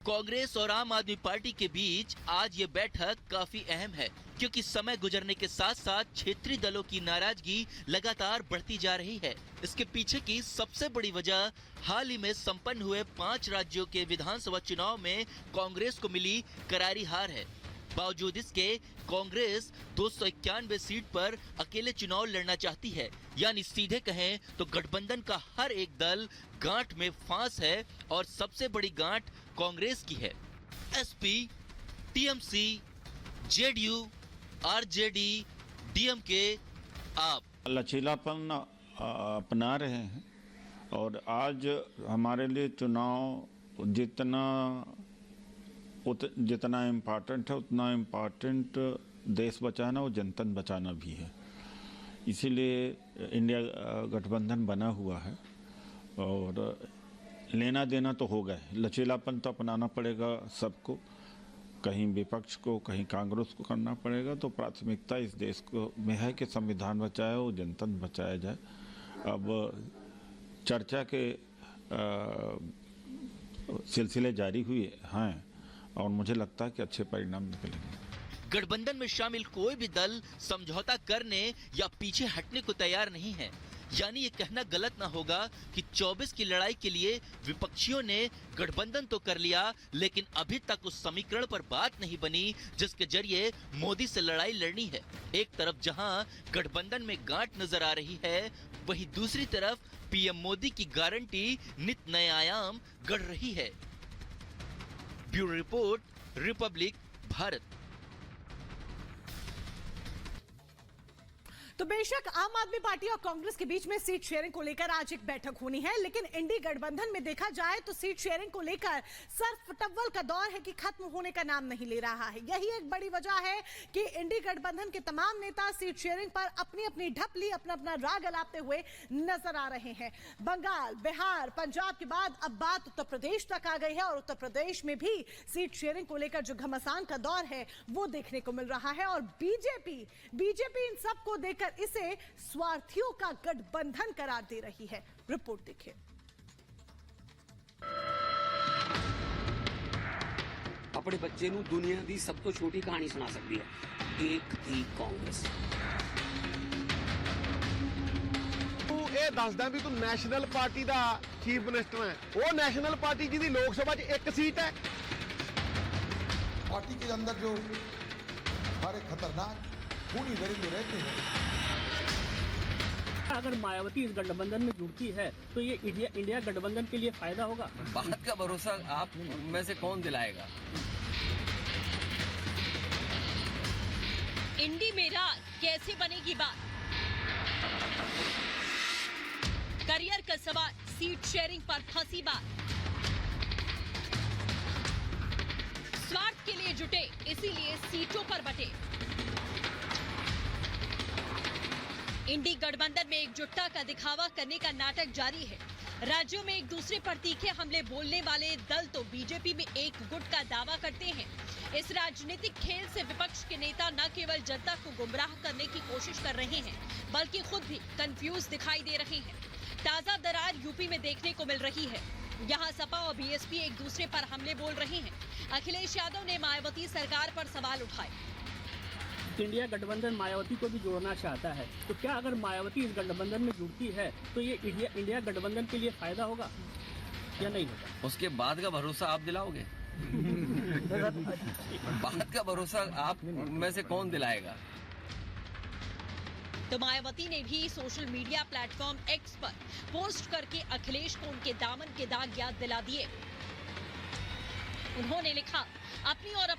कांग्रेस और आम आदमी पार्टी के बीच आज ये बैठक काफी अहम है, क्योंकि समय गुजरने के साथ साथ क्षेत्रीय दलों की नाराजगी लगातार बढ़ती जा रही है। इसके पीछे की सबसे बड़ी वजह हाल ही में संपन्न हुए 5 राज्यों के विधानसभा चुनाव में कांग्रेस को मिली करारी हार है। बावजूद इसके कांग्रेस 291 सीट पर अकेले चुनाव लड़ना चाहती है, यानी सीधे कहें तो गठबंधन का हर एक दल गांठ में फांस है और सबसे बड़ी गांठ कांग्रेस की है। SP, TMC, JDU, RJD, DMK आप लचीलापन अपना रहे हैं और आज हमारे लिए चुनाव जितना इम्पोर्टेंट है उतना इम्पोर्टेंट देश बचाना और जनता बचाना भी है। इसीलिए इंडिया गठबंधन बना हुआ है और लेना देना तो होगा, लचीलापन तो अपनाना पड़ेगा सबको, कहीं विपक्ष को कहीं कांग्रेस को करना पड़ेगा। तो प्राथमिकता इस देश को में है कि संविधान बचाए और जनता बचाया जाए। अब चर्चा के सिलसिले जारी हुए हैं और मुझे लगता है कि अच्छे परिणाम निकलेंगे। गठबंधन में शामिल कोई भी दल समझौता करने या पीछे हटने को तैयार नहीं है, यानी ये कहना गलत ना होगा कि 24 की लड़ाई के लिए विपक्षियों ने गठबंधन तो कर लिया, लेकिन अभी तक उस समीकरण पर बात नहीं बनी जिसके जरिए मोदी से लड़ाई लड़नी है। एक तरफ जहां गठबंधन में गांठ नजर आ रही है, वहीं दूसरी तरफ पीएम मोदी की गारंटी नित नए आयाम गढ़ रही है। Bureau report, Republic Bharat. तो बेशक आम आदमी पार्टी और कांग्रेस के बीच में सीट शेयरिंग को लेकर आज एक बैठक होनी है, लेकिन इंडी गठबंधन में देखा जाए तो सीट शेयरिंग को लेकर सर्फ टव्वल का दौर है कि खत्म होने का नाम नहीं ले रहा है। यही एक बड़ी वजह है कि इंडी गठबंधन के तमाम नेता सीट शेयरिंग पर अपनी अपनी ढपली, अपना अपना राग अलापते हुए नजर आ रहे हैं। बंगाल, बिहार, पंजाब के बाद अब बात उत्तर प्रदेश तक आ गई है और उत्तर प्रदेश में भी सीट शेयरिंग को लेकर जो घमासान का दौर है वो देखने को मिल रहा है। और बीजेपी इन सबको देखकर इसे स्वार्थियों का गठबंधन करार दे रही है। रिपोर्ट देखिए। अपने बच्चे ਨੂੰ दुनिया की सब तो छोटी कहानी सुना सकती है, एक थी कांग्रेस। तू ये दसदा भी तू नेशनल पार्टी का चीफ मिनिस्टर है, वो नेशनल पार्टी जिहदी लोक सभा च एक सीट है। पार्टी के अंदर जो हमारे खतरनाक खूनी दरिंदे रहते हैं, अगर मायावती इस गठबंधन में जुड़ती है तो ये इंडिया गठबंधन के लिए फायदा होगा। बात का भरोसा आप में से कौन दिलाएगा? इंडी मेरा कैसे बनेगी बात? करियर का सवाल, सीट शेयरिंग पर फंसी बात। स्वार्थ के लिए जुटे, इसीलिए सीटों पर बटे। इंडी गठबंधन में एकजुटता का दिखावा करने का नाटक जारी है। राज्यों में एक दूसरे पर तीखे हमले बोलने वाले दल तो बीजेपी में एक गुट का दावा करते हैं। इस राजनीतिक खेल से विपक्ष के नेता न केवल जनता को गुमराह करने की कोशिश कर रहे हैं, बल्कि खुद भी कंफ्यूज दिखाई दे रहे हैं। ताजा दरार यूपी में देखने को मिल रही है। यहाँ सपा और बीएसपी एक दूसरे पर हमले बोल रहे हैं। अखिलेश यादव ने मायावती सरकार पर सवाल उठाए। इंडिया गठबंधन मायावती को भी जोड़ना चाहता है, तो क्या अगर मायावती इस गठबंधन में जुड़ती है तो ये इंडिया गठबंधन के लिए फायदा होगा या नहीं होगा? उसके बाद का भरोसा आप दिलाओगे? बात का भरोसा आप में से कौन दिलाएगा? तो मायावती ने भी सोशल मीडिया प्लेटफॉर्म एक्स पर पोस्ट करके अखिलेश को उनके दामन के दाग याद दिला दिए। उन्होंने लिखा, अपनी और